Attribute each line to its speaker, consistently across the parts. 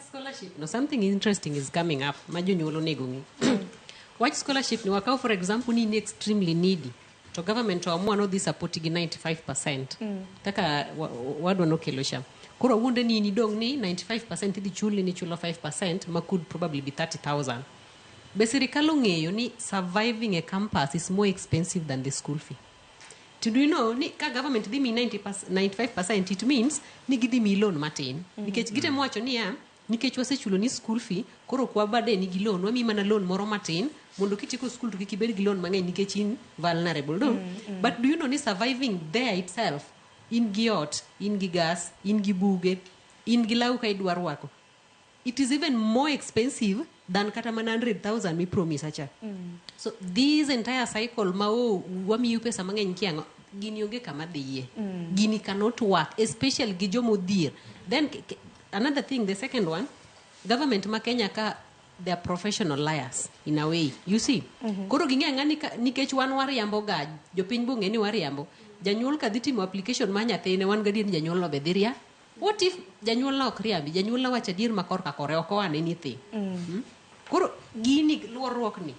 Speaker 1: scholarship, no, something interesting is coming up. Majonyolo negungi. Watch scholarship ni wakao, for example, ni extremely needy. To government to amua no this supporting 95%. Taka wadu wanokelosha. Kuro wunde ni dong ni 95% di chuli ni chulo 5%, ma could probably be 30,000. Besirikalo ngeyo ni surviving a campus is more expensive than the school fee. Do you know, ni ka government di mi 95%, it means ni gidi mi loan matin. Nikech gite mwacho ni ya, nikech wase chulo ni school fee, koro kwa bade ni gilon, wami mana loan moro matin, mondo kitiko school to kikiberi gilon mange nikech in vulnerable. But do you know ni surviving there itself, in giot, in gigas, in gibuge, in gilau ka idwar wako. It is even more expensive than kata 100,000 mi promise acha. So this entire cycle mao wami yupe samanga nkiango gini yoge kama diye. Gini cannot work, especially gijo modir. Then another thing, the second one, government ma Kenya ka they are professional liars in a way. You see? Koro ginge ngani nikech wan wariambo ga jopiny bunge ni wariambo. Janyuol ka dhitimo application ma nyathine wan gadi ni janyuol no bedhiria. What if janyuol na okriambi, janyuol na wacha dir makor ka kore oko ane anything. Koro gini luorruok ni.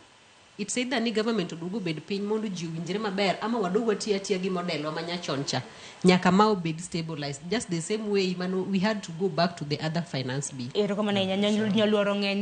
Speaker 1: It said that ni government odugo bed piny mondo ji winjre maber ama wadugo tia gi model ma nyachoncha. Nyaka ma obed stabilized just the same way we had to go back to the other finance bill.
Speaker 2: Ero kama na nyaluoro ng'eny